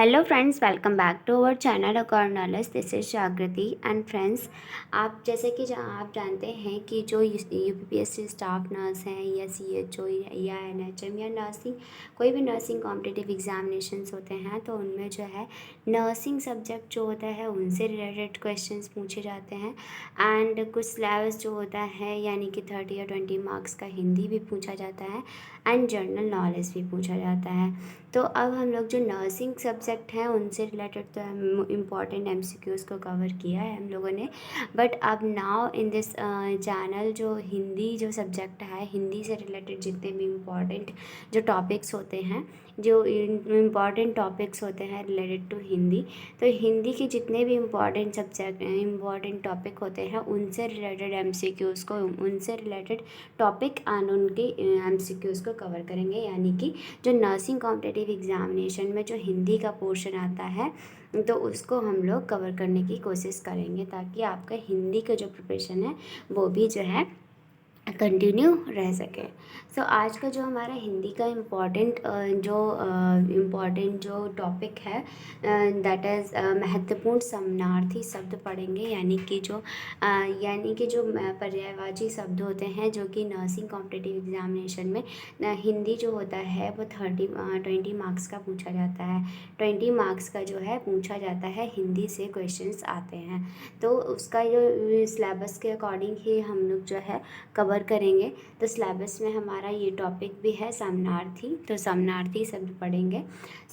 Hello friends, welcome back to our channel according knowledge. This is Jagriti and friends, आप जैसे कि आप जानते हैं कि जो यूपीपीएससी स्टाफ नर्स हैं या सीएचओ या एनएचएम या नर्सिंग, कोई भी नर्सिंग कॉम्पिटिटिव एग्जामिनेशंस होते हैं तो उनमें जो है नर्सिंग सब्जेक्ट जो होता है उनसे रिलेटेड क्वेश्चंस पूछे जाते हैं। एंड कुछ सिलेबस जो होता है यानी कि 30 या 20 मार्क्स का हिंदी भी पूछा जाता है एंड जनरल नॉलेज भी पूछा जाता है। तो अब हम लोग जो नर्सिंग सब्जेक्ट हैं उनसे रिलेटेड तो इम्पॉर्टेंट एमसीक्यूज़ को कवर किया है हम लोगों ने। बट अब नाउ इन दिस चैनल जो हिंदी जो सब्जेक्ट है, हिंदी से रिलेटेड जितने भी इम्पॉर्टेंट जो टॉपिक्स होते हैं, जो इम्पॉर्टेंट टॉपिक्स होते हैं रिलेटेड टू हिंदी, तो हिंदी के जितने भी इम्पॉर्टेंट सब्जेक्ट इम्पॉर्टेंट टॉपिक होते हैं उनसे रिलेटेड एमसीक्यूज़ को, उनसे रिलेटेड टॉपिक एंड उनके एमसीक्यूज़ को कवर करेंगे। यानी कि जो नर्सिंग कॉम्पिटिटिव एग्जामिनेशन में जो हिंदी का पोर्शन आता है तो उसको हम लोग कवर करने की कोशिश करेंगे ताकि आपका हिंदी का जो प्रिपरेशन है वो भी जो है कंटिन्यू रह सके। सो आज का जो हमारा हिंदी का इम्पॉर्टेंट जो टॉपिक है दैट इज़ महत्वपूर्ण समानार्थी शब्द पढ़ेंगे। यानी कि जो पर्यायवाची शब्द होते हैं जो कि नर्सिंग कॉम्पिटिटिव एग्जामिनेशन में हिंदी जो होता है वो 20 मार्क्स का पूछा जाता है। 20 मार्क्स का जो है पूछा जाता है, हिंदी से क्वेश्चंस आते हैं। तो उसका जो सिलेबस के अकॉर्डिंग ही हम लोग जो है कवर करेंगे। तो सिलेबस में हमारा ये टॉपिक भी है समानार्थी, तो समानार्थी शब्द पढ़ेंगे।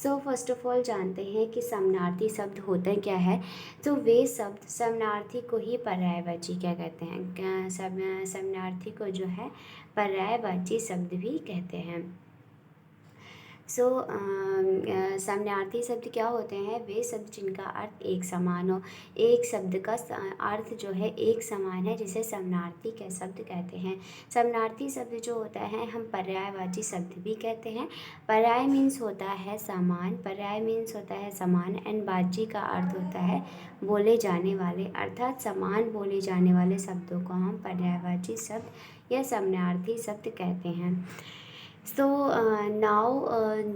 सो फर्स्ट ऑफ ऑल जानते हैं कि समानार्थी शब्द होते क्या है। तो वे शब्द समानार्थी को ही पर्यायवाची क्या कहते हैं, समानार्थी को जो है पर्यायवाची शब्द भी कहते हैं। सो समानार्थी शब्द क्या होते हैं? वे शब्द जिनका अर्थ एक समान हो। एक शब्द का अर्थ जो है एक समान है जिसे समानार्थी के शब्द कहते हैं। समानार्थी शब्द जो होता है हम पर्यायवाची शब्द भी कहते हैं। पर्याय मीन्स होता है समान, पर्याय मीन्स होता है समान एंड वाची का अर्थ होता है बोले जाने वाले, अर्थात समान बोले जाने वाले शब्दों को हम पर्यायवाची शब्द या समानार्थी शब्द कहते हैं। सो नाउ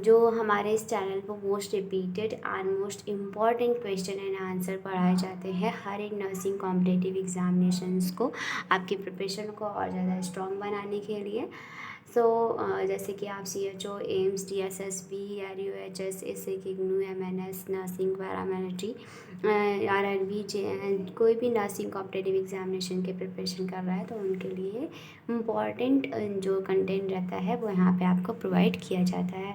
जो हमारे इस चैनल पर most repeated and most important question and answer पढ़ाए जाते हैं हर एक नर्सिंग कॉम्पिटिटिव एग्जामिनेशंस को, आपकी प्रिपरेशन को और ज़्यादा स्ट्रॉन्ग बनाने के लिए। सो जैसे कि आप CHO, AIIMS, DSSB, RUHS, SA, किग्नू, एमएनएस, नर्सिंग, पैरामिलिट्री, आरआरबी, कोई भी नर्सिंग कॉम्पिटिटिव एग्जामिनेशन के प्रिपरेशन कर रहा है तो उनके लिए इम्पॉर्टेंट जो कंटेंट रहता है वो यहाँ पे आपको प्रोवाइड किया जाता है।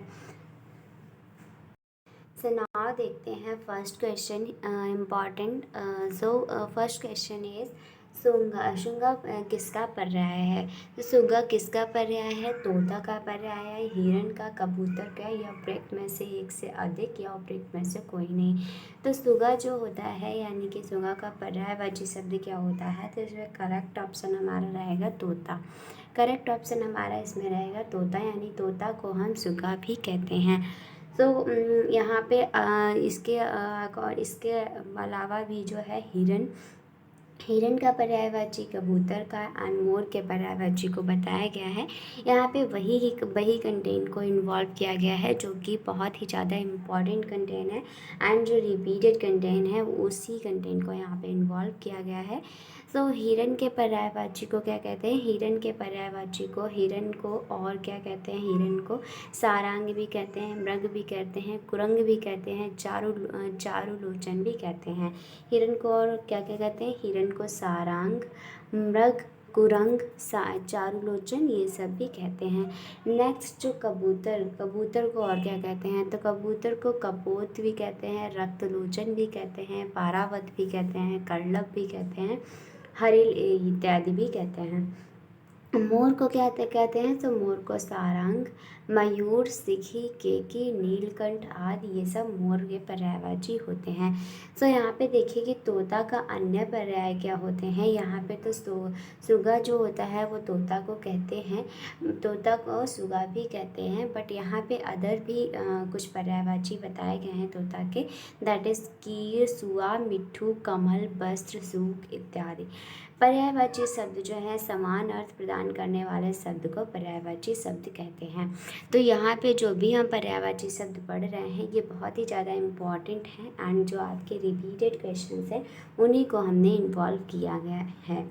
सो नाउ देखते हैं first question important. First question is Shunga. Shunga किसका पर्याय है? तो शुंगा किसका पर्याय है? तोता का पर्याय है, हिरण का, कबूतर का, या उपरोक्त में से एक से अधिक, या उपरोक्त में से कोई नहीं। तो शुंगा जो होता है यानी कि शुंगा का पर्यायवाची शब्द क्या होता है? तो इसमें करेक्ट ऑप्शन हमारा रहेगा तोता। करेक्ट ऑप्शन हमारा इसमें रहेगा तोता, यानी तोता को हम शुंगा भी कहते हैं। तो यहाँ पे इसके अलावा भी जो है हिरन, हिरन का पर्यायवाची कबूतर का एंड मोर के पर्यायवाची को बताया गया है। यहाँ पे वही कंटेंट को इन्वॉल्व किया गया है जो कि बहुत ही ज़्यादा इम्पॉर्टेंट कंटेंट है एंड जो रिपीटेड कंटेंट है उसी कंटेंट को यहाँ पे इन्वॉल्व किया गया है। सो हिरन के पर्यायवाची को क्या कहते हैं? हिरन के पर्यायवाची को, हिरन को और क्या कहते हैं? हिरन को सारांग भी कहते हैं, मृग भी कहते हैं, कुरंग भी कहते हैं, चारुलोचन भी कहते हैं। हिरन को और क्या क्या कहते हैं? हिरन को सारांग, मृग, कुरंग, चारुलोचन ये सब भी कहते हैं। नेक्स्ट जो कबूतर, कबूतर को और क्या कहते हैं? तो कबूतर को कपोत भी कहते हैं, रक्तलोचन भी कहते हैं, पारावत भी कहते हैं, करलब भी कहते हैं, हरिल इत्यादि भी कहते हैं। मोर को क्या कहते हैं? तो मोर को सारंग, मयूर, सिखी, केकी, नीलकंठ आदि ये सब मोर के पर्यायवाची होते हैं। सो यहाँ पे देखिए कि तोता का अन्य पर्याय क्या होते हैं। यहाँ पे तो सुगा जो होता है वो तोता को कहते हैं, तोता को सुगा भी कहते हैं, बट यहाँ पे अदर भी कुछ पर्यायवाची बताए गए हैं तोता के, दैट इज़ कीर, सुआ, मिट्ठू, कमल, वस्त्र, सूख इत्यादि। पर्यायवाची शब्द जो है समान अर्थ प्रदान करने वाले शब्द को पर्यायवाची शब्द कहते हैं। तो यहाँ पे जो भी हम पर्यायवाची शब्द पढ़ रहे हैं ये बहुत ही ज़्यादा इम्पॉर्टेंट हैं एंड जो आपके रिपीटेड क्वेश्चंस हैं उन्हीं को हमने इन्वॉल्व किया गया है।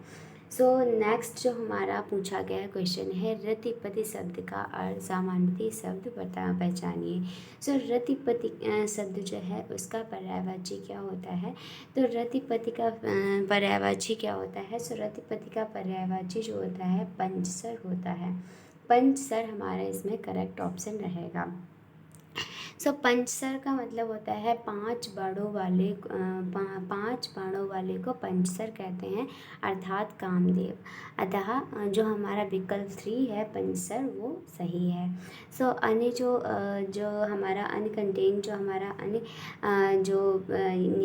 सो नेक्स्ट जो हमारा पूछा गया क्वेश्चन है, रतिपति शब्द का अर्थ समानार्थी शब्द पहचानिए। सो रतिपति शब्द जो है उसका पर्यायवाची क्या होता है? तो रतिपति का पर्यायवाची क्या होता है? सो रतिपति का पर्यायवाची जो होता है पंचसर होता है। पंचसर हमारा इसमें करेक्ट ऑप्शन रहेगा। सो पंचसर का मतलब होता है पांच बाणों वाले पांच बाणों वाले को पंचसर कहते हैं, अर्थात कामदेव। अतः जो हमारा विकल्प 3 है पंचसर वो सही है। सो अन्य जो हमारा अन्य कंटेंट जो हमारा अन्य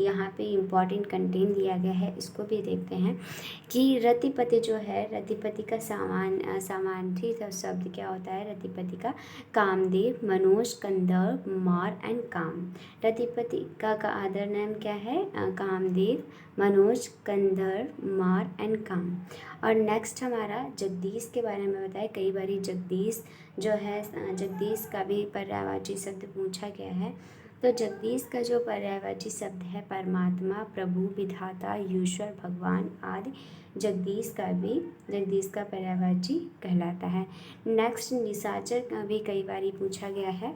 यहाँ पे इम्पॉर्टेंट कंटेंट दिया गया है इसको भी देखते हैं कि रतिपति जो है, रतिपति का समानार्थी शब्द क्या होता है? रतिपति का कामदेव, मनोज, कंदर्प, मार एंड काम। रतिपति का अदर नेम क्या है? कामदेव, मनोज, कंदर्प, मार एंड काम। और नेक्स्ट हमारा जगदीश के बारे में बताए। कई बारी जगदीश जो है, जगदीश का भी पर्यायवाची शब्द पूछा गया है। तो जगदीश का जो पर्यायवाची शब्द है परमात्मा, प्रभु, विधाता, ईश्वर, भगवान आदि। जगदीश का पर्यायवाची कहलाता है। नेक्स्ट निशाचर का भी कई बारी पूछा गया है।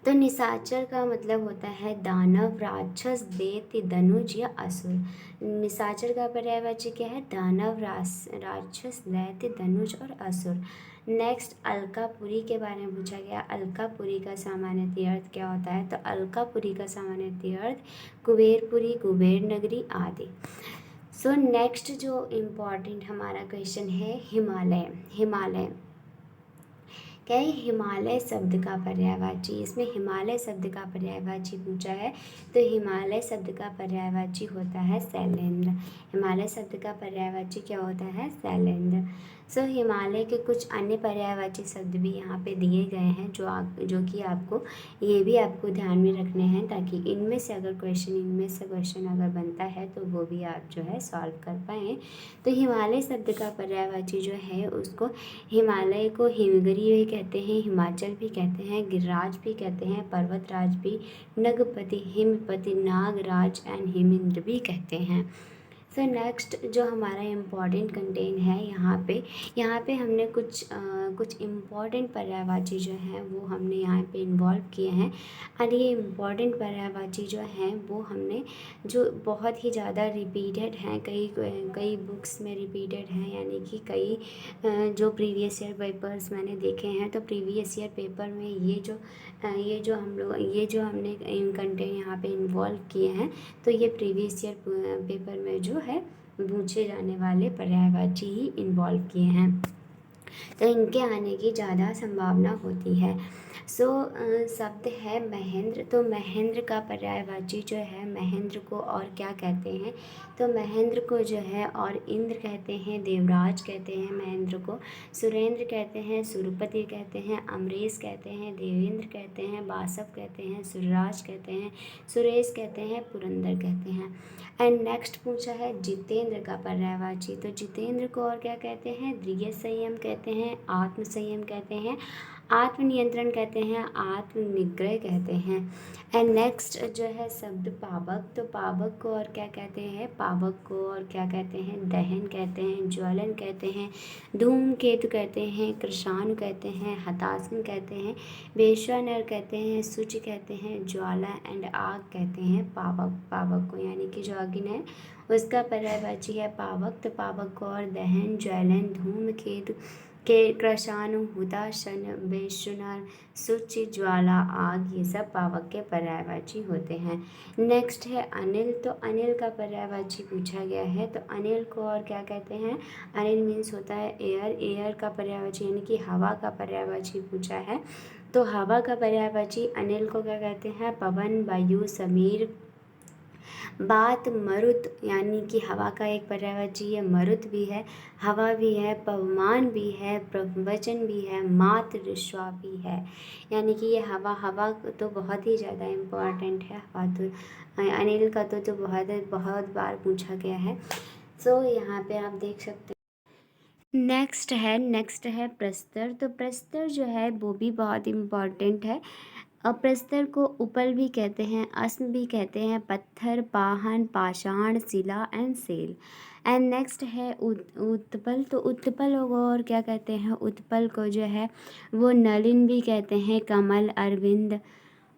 तो निशाचर का मतलब होता है दानव, राक्षस, दैत्य, धनुज या असुर। निशाचर का पर्यायवाची क्या है? दानव, राक्षस, दैत्य, धनुज और असुर। नेक्स्ट अलकापुरी के बारे में पूछा गया। अलकापुरी का सामान्य अर्थ क्या होता है? तो अलकापुरी का सामान्य अर्थ कुबेरपुरी, कुबेर नगरी आदि। सो नेक्स्ट जो इम्पॉर्टेंट हमारा क्वेश्चन है हिमालय क्या है? हिमालय शब्द का पर्यायवाची। इसमें हिमालय शब्द का पर्यायवाची पूछा है। तो हिमालय शब्द का पर्यायवाची होता है शैलेंद्र। हिमालय शब्द का पर्यायवाची क्या होता है? शैलेंद्र। सो हिमालय के कुछ अन्य पर्यायवाची शब्द भी यहाँ पे दिए गए हैं जो कि आपको ये भी आपको ध्यान में रखने हैं, ताकि इनमें से क्वेश्चन अगर बनता है तो वो भी आप जो है सॉल्व कर पाएँ। तो हिमालय शब्द का पर्यायवाची जो है उसको हिमालय को हिमगिरी भी कहते हैं, हिमाचल भी कहते हैं, गिरिराज भी कहते हैं, पर्वतराज भी, नगपति, हिमपति, नागराज एंड हिमेंद्र भी कहते हैं। सो नेक्स्ट जो हमारा इम्पॉर्टेंट कंटेंट है यहाँ पे हमने कुछ इम्पॉर्टेंट पर्यायवाची जो हैं वो हमने यहाँ पे इन्वॉल्व किए हैं। और ये इम्पॉर्टेंट पर्यायवाची जो हैं वो हमने जो बहुत ही ज़्यादा रिपीटेड हैं, कई बुक्स में रिपीटेड हैं, यानी कि कई जो प्रीवियस ईयर पेपर्स मैंने देखे हैं, तो प्रीवियस ईयर पेपर में ये जो हमने कंटेंट यहाँ पे इन्वॉल्व किए हैं, तो ये प्रीवियस ईयर पेपर में जो है पूछे जाने वाले पर्यायवाची ही इन्वॉल्व किए हैं, तो इनके आने की ज़्यादा संभावना होती है। सो शब्द है महेंद्र। तो महेंद्र का पर्यायवाची जो है, महेंद्र को और क्या कहते हैं? तो महेंद्र को जो है और इंद्र कहते हैं, देवराज कहते हैं महेंद्र को, सुरेंद्र कहते हैं, सुरपति कहते हैं, अमरीश कहते हैं, देवेंद्र कहते हैं, बासव कहते हैं, सुरराज कहते हैं, सुरेश कहते हैं, पुरंदर कहते हैं। एंड नेक्स्ट पूछा है जितेंद्र का पर्यायवाची। तो जितेंद्र को और क्या कहते हैं? दृढ़ संयम कहते हैं, आत्म संयम कहते हैं, आत्मनियंत्रण कहते हैं, आत्मनिग्रह कहते हैं। एंड नेक्स्ट जो है शब्द पावक। तो पावक को और क्या कहते हैं? पावक को और क्या कहते हैं? दहन कहते हैं, ज्वलन कहते हैं, धूमकेतु कहते हैं, कृशाणु कहते हैं, हताशन कहते हैं, वेश्वानर कहते हैं, सूचि कहते हैं, ज्वाला एंड आग कहते हैं पावक को, यानी कि जो अग्नि है उसका पर्यायवाची है पावक। तो पावक को और दहन, ज्वलन, धूमकेतु के कृशाणु, हुताशन, वेश्वानर, सूचि, ज्वाला, आग, ये सब पावक के पर्यायवाची होते हैं। नेक्स्ट है अनिल। तो अनिल का पर्यायवाची पूछा गया है। तो अनिल को और क्या कहते हैं? अनिल मीन्स होता है एयर। एयर का पर्यायवाची यानी कि हवा का पर्यायवाची पूछा है। तो हवा का पर्यायवाची अनिल को क्या कहते हैं? पवन, वायु, समीर, बात, मरुत, यानी कि हवा का एक पर्यायवाची है, मरुत भी है, हवा भी है, पवमान भी है, प्रवचन भी है, मात, ऋष्वा भी है। यानी कि ये हवा तो बहुत ही ज़्यादा इम्पोर्टेंट है। हवा तो अनिल का तो बहुत बार पूछा गया है। सो यहाँ पे आप देख सकते हैं नेक्स्ट है प्रस्तर। तो प्रस्तर जो है वो भी बहुत इम्पॉर्टेंट है। प्रस्तर को उपल भी कहते हैं, अस्म भी कहते हैं, पत्थर, पाहन, पाषाण, शिला एंड सेल। एंड नेक्स्ट है उत्पल। तो उत्पल को और क्या कहते हैं, उत्पल को जो है वो नलिन भी कहते हैं, कमल, अरविंद,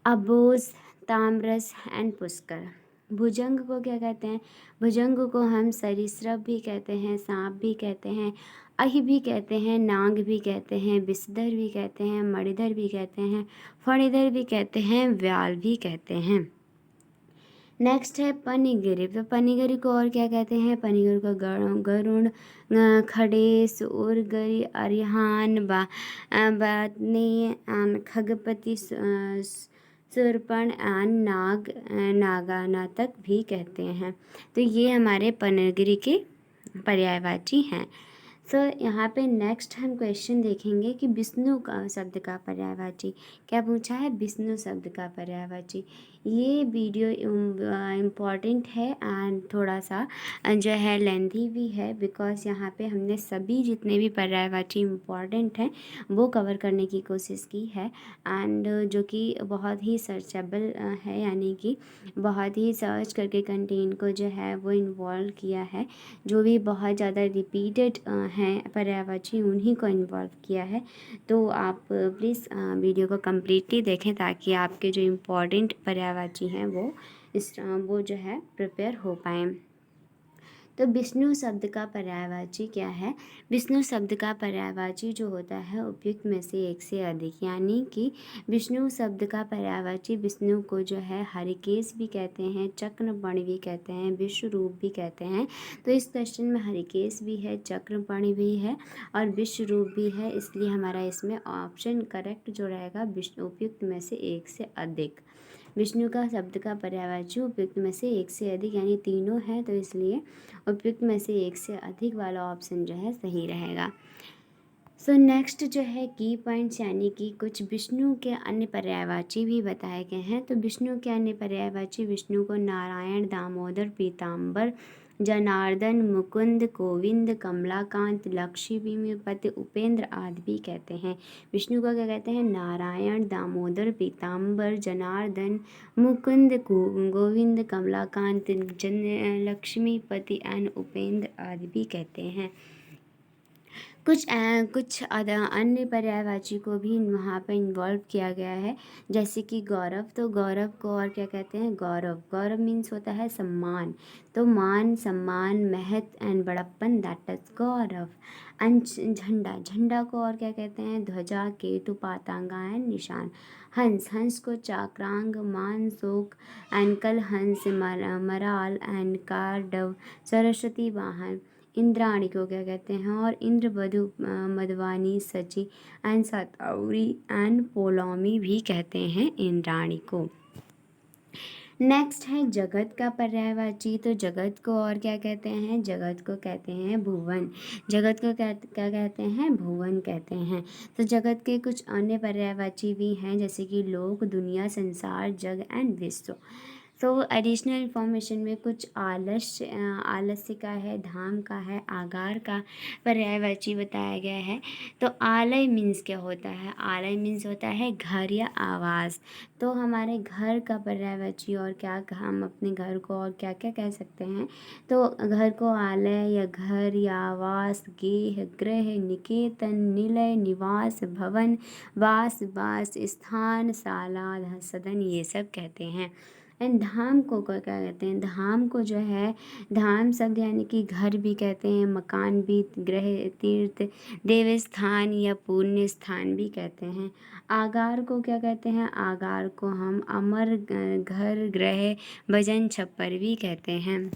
अबोज, ताम्रस एंड पुष्कर। भुजंग को क्या कहते हैं, भुजंग को हम सरीसृप भी कहते हैं, सांप भी कहते हैं, अहि भी कहते हैं, नाग भी कहते हैं, विषधर भी कहते हैं, मणिधर भी कहते हैं, फणिधर भी कहते हैं, व्याल भी कहते हैं। नेक्स्ट है पनिगिरी। तो पनिगिरी को और क्या कहते हैं, पनिगिरी को गरुण, खड़ेश, उर्गरी, अरिहान, बातनी, खगपति, सुरपण एंड नागाना तक भी कहते हैं। तो ये हमारे पनिगिरी के पर्यायवाची हैं। सो यहाँ पे नेक्स्ट हम क्वेश्चन देखेंगे कि विष्णु का शब्द का पर्यायवाची क्या पूछा है, विष्णु शब्द का पर्यायवाची। ये वीडियो इम्पॉर्टेंट है एंड थोड़ा सा जो है लेंथी भी है, बिकॉज यहाँ पे हमने सभी जितने भी पर्यायवाची इम्पॉर्टेंट हैं वो कवर करने की कोशिश की है, एंड जो कि बहुत ही सर्चेबल है, यानी कि बहुत ही सर्च करके कंटेंट को जो है वो इन्वॉल्व किया है। जो भी बहुत ज़्यादा रिपीटेड हैं पर्यायवाची उन्हीं को इन्वॉल्व किया है। तो आप प्लीज़ वीडियो को कम्प्लीटली देखें ताकि आपके जो इम्पोर्टेंट पर्यायवाची हैं वो जो है प्रिपेयर हो पाएँ। तो विष्णु शब्द का पर्यायवाची क्या है, विष्णु शब्द का पर्यायवाची जो होता है उपयुक्त में से एक से अधिक, यानी कि विष्णु शब्द का पर्यायवाची विष्णु को जो है हरिकेश भी कहते हैं, चक्रपण भी कहते हैं, विश्वरूप भी कहते हैं। तो इस क्वेश्चन में हरिकेश भी है, चक्रपण भी है और विश्वरूप भी है, इसलिए हमारा इसमें ऑप्शन करेक्ट जो रहेगा विष्णु उपयुक्त में से एक से अधिक। विष्णु का शब्द का पर्यायवाची उपयुक्त में से एक से अधिक यानी तीनों है, तो इसलिए उपयुक्त में से एक से अधिक वाला ऑप्शन जो है सही रहेगा। सो नेक्स्ट जो है की पॉइंट्स, यानी कि कुछ विष्णु के अन्य पर्यायवाची भी बताए गए हैं। तो विष्णु के अन्य पर्यायवाची विष्णु को नारायण, दामोदर, पीताम्बर, जनार्दन, मुकुंद, गोविंद, कमलाकांत, लक्ष्मीपति, उपेंद्र आदि भी कहते हैं। विष्णु को क्या कहते हैं, नारायण, दामोदर, पीताम्बर, जनार्दन, मुकुंद, गोविंद, कमलाकांत, लक्ष्मीपति एंड उपेंद्र आदि भी कहते हैं। कुछ अन्य पर्यायवाची को भी वहाँ पर इन्वॉल्व किया गया है, जैसे कि गौरव। तो गौरव को और क्या कहते हैं, गौरव मीन्स होता है सम्मान। तो मान, सम्मान, महत एंड बड़प्पन, दैट इज गौरव। एंड झंडा को और क्या कहते हैं, ध्वजा, केतु, पतंगा एंड निशान। हंस को चाक्रांग, मान, शोक एंड कल हंस, मराल एंड कारडव, सरस्वती वाहन। इंद्राणी को क्या कहते हैं, और इंद्र, वधु, मधवानी, सची एंड सातौरी एंड पोलौमी भी कहते हैं इंद्राणी को। नेक्स्ट है जगत का पर्यायवाची। तो जगत को और क्या कहते हैं, जगत को कहते हैं भुवन। जगत को क्या क्या कहते हैं, भुवन कहते हैं। तो जगत के कुछ अन्य पर्यायवाची भी हैं, जैसे कि लोक, दुनिया, संसार, जग एंड विश्व। तो एडिशनल इन्फॉर्मेशन में कुछ आलस्य का है, धाम का है, आगार का पर्यायवाची बताया गया है। तो आलय मीन्स क्या होता है, आलय मीन्स होता है घर या आवास। तो हमारे घर का पर्यायवाची और क्या, हम अपने घर को और क्या क्या कह सकते हैं, तो घर को आलय या घर या आवास, गेह, गृह, निकेतन, निलय, निवास, भवन, वास, स्थान, शाला, सदन, ये सब कहते हैं। एंड धाम को क्या कहते हैं, धाम को जो है, धाम शब्द यानी कि घर भी कहते हैं, मकान भी, गृह, तीर्थ, देव स्थान या पुण्य स्थान भी कहते हैं। आगार को क्या कहते हैं, आगार को हम अमर, घर, गृह, भजन, छप्पर भी कहते हैं।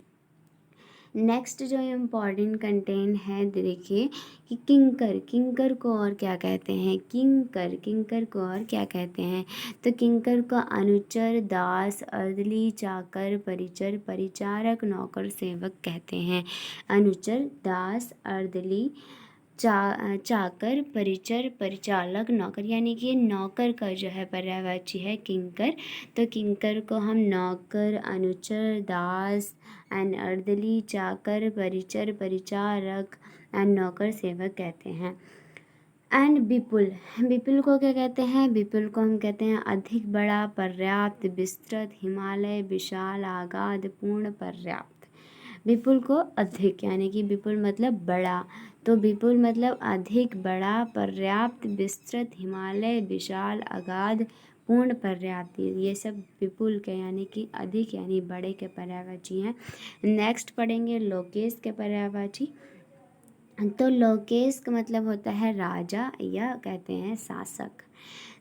नेक्स्ट जो इम्पॉर्टेंट कंटेंट है देखिए कि किंकर को और क्या कहते हैं, किंकर को और क्या कहते हैं। तो किंकर को अनुचर, दास, अर्दली, चाकर, परिचर, परिचारक, नौकर, सेवक कहते हैं। अनुचर, दास, अर्दली, चाकर, परिचर, परिचालक, नौकर, यानी कि नौकर का जो है पर्यायवाची है किंकर। तो किंकर को हम नौकर, अनुचर, दास एंड अर्दली, चाकर, परिचर, परिचारक, एंड नौकर सेवक कहते हैं। एंड विपुल, विपुल को क्या कहते हैं? विपुल को हम कहते हैं अधिक, बड़ा, पर्याप्त, विस्तृत, हिमालय, विशाल, आगाध, पूर्ण, पर्याप्त। विपुल को अधिक, यानी कि विपुल मतलब बड़ा, तो विपुल मतलब अधिक, बड़ा, पर्याप्त, विस्तृत, हिमालय, विशाल, अगाध, पूर्ण, पर्याप्त, ये सब विपुल के यानी कि अधिक यानी बड़े के पर्यायवाची हैं। नेक्स्ट पढ़ेंगे लोकेश के पर्यायवाची। तो लोकेश का मतलब होता है राजा या कहते हैं शासक।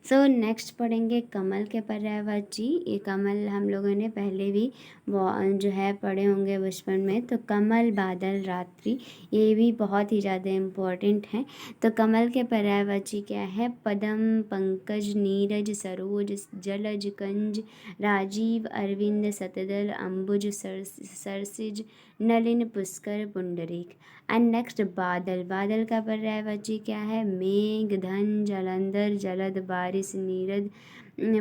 सो नेक्स्ट पढ़ेंगे कमल के पर्यायवाची। ये कमल हम लोगों ने पहले भी जो है पढ़े होंगे बचपन में। तो कमल, बादल, रात्रि, ये भी बहुत ही ज़्यादा इम्पोर्टेंट है। तो कमल के पर्यायवाची क्या है? पद्म, पंकज, नीरज, सरोज, जलज, कंज, राजीव, अरविंद, शतदल, अम्बुज, सरसिज, नलिन, पुष्कर, पुंडरीक। एंड नेक्स्ट बादल, बादल का पर्यायवाची क्या है? मेघ, धन, जलंधर, जलद, बारिश, नीरद,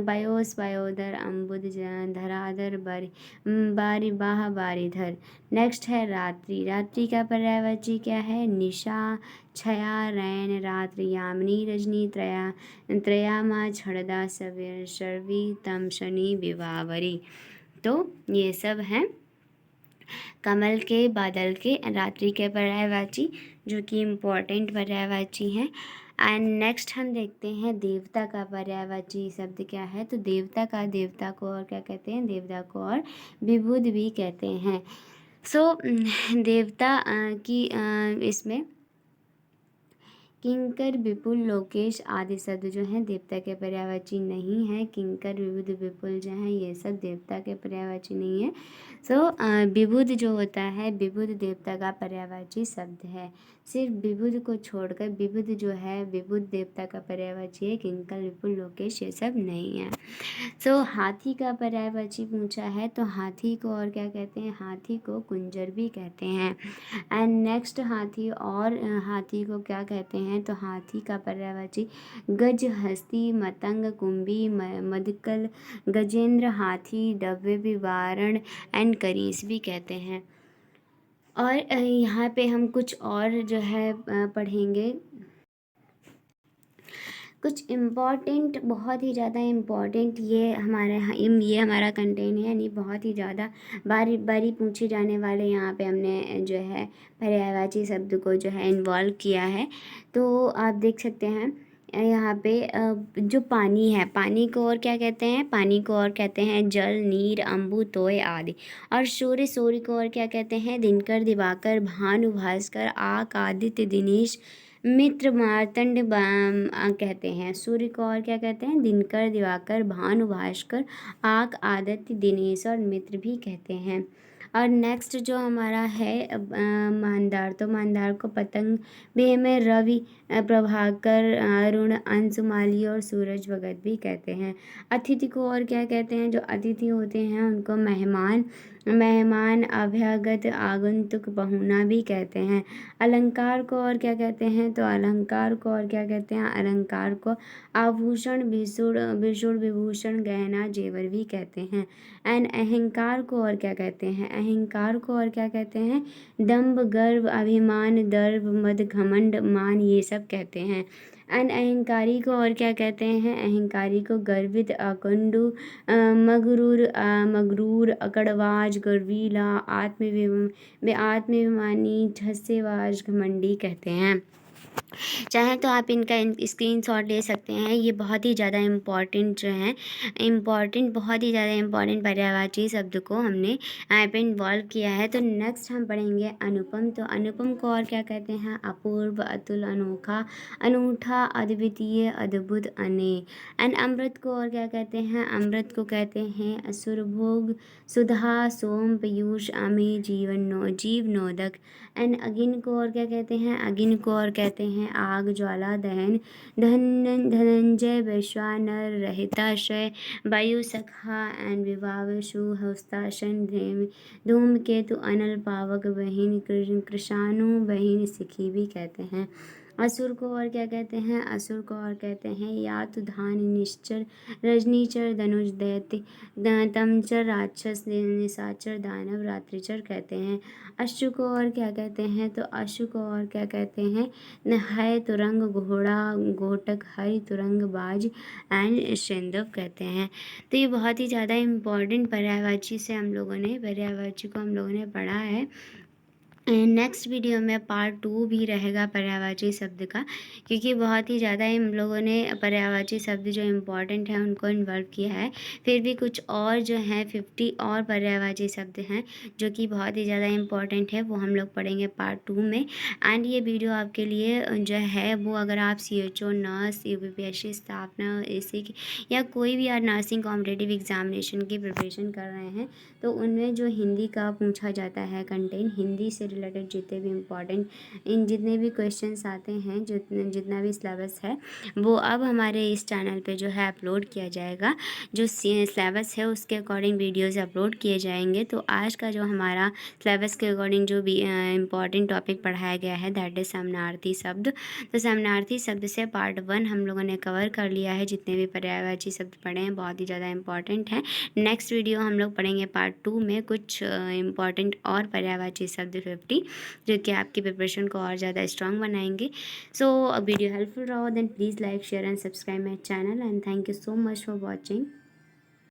पयोस, पयोदर, अम्बुद, धराधर, बारी, बाह, बारीधर। नेक्स्ट है रात्रि, रात्रि का पर्यायवाची क्या है? निशा, छया, रैन, रात्रि, यामिनी, रजनी, त्रयामा, छड़दा, शर्वी, तमशनी, विवावरी। तो ये सब हैं कमल के, बादल के, रात्रि के पर्यायवाची, जो कि इम्पोर्टेंट पर्यायवाची हैं। एंड नेक्स्ट हम देखते हैं देवता का पर्यायवाची शब्द क्या है। तो देवता को और क्या कहते हैं? देवता को और विभुद भी कहते हैं। सो देवता की इसमें किंकर, विपुल, लोकेश आदि शब्द जो हैं देवता के पर्यायवाची नहीं है। किंकर, विबुध, विपुल जो हैं ये सब देवता के पर्यायवाची नहीं है। सो विबुध जो होता है, विबुध देवता का पर्यायवाची शब्द है। सिर्फ विबुध को छोड़कर विबुध जो है विबुध देवता का पर्यायवाची है। किंकर, विपुल, लोकेश ये सब नहीं है। सो हाथी का पर्यायवाची पूछा है। तो हाथी को और क्या कहते हैं? हाथी को कुंजर भी कहते हैं। एंड नेक्स्ट हाथी को क्या कहते हैं? तो हाथी का पर्यायवाची गज, हस्ती, मतंग, कुंभी, मदकल, गजेंद्र, हाथी, दव्य, वारण एंड करीस भी कहते हैं। और यहाँ पे हम कुछ और जो है पढ़ेंगे कुछ इम्पॉर्टेंट, बहुत ही ज़्यादा इम्पॉर्टेंट ये हमारा कंटेंट है, यानी बहुत ही ज़्यादा बारी बारी पूछे जाने वाले यहाँ पे हमने जो है पर्यायवाची शब्द को जो है इन्वॉल्व किया है। तो आप देख सकते हैं यहाँ पे जो पानी है, पानी को और क्या कहते हैं? पानी को और कहते हैं जल, नीर, अम्बु, तोय आदि। और सूर्य को और क्या कहते हैं? दिनकर, दिवाकर, भानु, भास्कर, आक, आदित्य, दिनेश, मित्र, मार्तंड कहते हैं। सूर्य को और क्या कहते हैं? दिनकर, दिवाकर, भानु, भास्कर, आक, आदित्य, दिनेश और मित्र भी कहते हैं। और नेक्स्ट जो हमारा है मानदार, तो मानदार को पतंग, बे में रवि, प्रभाकर, अरुण, अंशुमाली और सूरज भगत भी कहते हैं। अतिथि को और क्या कहते हैं? जो अतिथि होते हैं उनको मेहमान, अभ्यागत, आगंतुक, पहुना भी कहते हैं। अलंकार को और क्या कहते हैं? तो अलंकार को और क्या कहते हैं? अलंकार को आभूषण, विशुण, विभूषण, गहना, जेवर भी कहते हैं। एंड अहंकार को और क्या कहते हैं? अहंकार को और क्या कहते हैं? दंभ, गर्व, अभिमान, दर्भ, मद, घमंड, मान ये सब कहते हैं। एंड अहंकारी को और क्या कहते हैं? अहंकारी को गर्वित, अकंडू, मगरूर, अकड़वाज, गर्वीला, आत्माभिमानी, ठस्सेबाज, घमंडी कहते हैं। चाहें तो आप इनका स्क्रीनशॉट ले सकते हैं। ये बहुत ही ज़्यादा इम्पॉर्टेंट जो है बहुत ही ज़्यादा इम्पॉर्टेंट पर्यायवाची शब्द को हमने यहाँ पे इन्वॉल्व किया है। तो नेक्स्ट हम पढ़ेंगे अनुपम। तो अनुपम को और क्या कहते हैं? अपूर्व, अतुल, अनोखा, अनूठा, अद्वितीय, अद्भुत, अने। एंड अमृत को और क्या कहते हैं? अमृत को कहते हैं असुरभोग, सुधा, सोम, पीयूष, अमे, जीव नोदक। एंड अगिन को और क्या कहते हैं? अगिन को और कहते हैं आग, ज्वाला, दहन, धनंजय, वैश्वानर, रहिताशय, वायु, सखा एंड विवावशु, हस्ताशन, धूमकेतु, अनल, पावक, बहिन, कृषाणु, बहिन, सिखी भी कहते हैं। असुर को और क्या कहते हैं, असुर को और कहते हैं या तो धान निश्चर रजनीचर धनुष दैत्य तमचर राक्षस निशाचर दानव रात्रिचर कहते हैं। अश्व को और क्या कहते हैं, तो अश्व को और क्या कहते हैं, है तुरंग घोड़ा घोटक हरि तुरंग बाज एंड शेंदव कहते हैं। तो ये बहुत ही ज़्यादा इम्पॉर्टेंट पर्यायवाची से हम लोगों ने पर्यायवाची को हम लोगों ने पढ़ा है। नेक्स्ट वीडियो में पार्ट 2 भी रहेगा पर्यायवाची शब्द का, क्योंकि बहुत ही ज़्यादा हम लोगों ने पर्यायवाची शब्द जो इम्पोर्टेंट है उनको इन्वॉल्व किया है। फिर भी कुछ और जो हैं 50 और पर्यायवाची शब्द हैं जो कि बहुत ही ज़्यादा इम्पोर्टेंट है, वो हम लोग पढ़ेंगे पार्ट 2 में। एंड ये वीडियो आपके लिए जो है वो अगर आप CHO नर्स UPPSC स्थापना ऐसे या कोई भी यार नर्सिंग कॉम्पिटिटिव एग्जामिनेशन की प्रिपरेशन कर रहे हैं तो उनमें जो हिंदी का पूछा जाता है कंटेंट, हिंदी से रिलेटेड जितने भी इम्पॉर्टेंट इन जितने भी क्वेश्चंस आते हैं, जितना भी सिलेबस है वो अब हमारे इस चैनल पे जो है अपलोड किया जाएगा। जो सिलेबस है उसके अकॉर्डिंग वीडियोज़ अपलोड किए जाएंगे। तो आज का जो हमारा सिलेबस के अकॉर्डिंग जो भी इम्पॉर्टेंट टॉपिक पढ़ाया गया है दैट इज समानार्थी शब्द। तो समानार्थी शब्द से पार्ट 1 हम लोगों ने कवर कर लिया है। जितने भी पर्यायवाची शब्द पढ़े हैं बहुत ही ज़्यादा इंपॉर्टेंट है। नेक्स्ट वीडियो हम लोग पढ़ेंगे पार्ट 2 में कुछ इम्पॉर्टेंट और पर्यायवाची शब्द 50 जो कि आपकी प्रिपरेशन को और ज़्यादा स्ट्रांग बनाएंगे। सो वीडियो हेल्पफुल रहो then please like share and subscribe my channel and thank you so much for watching.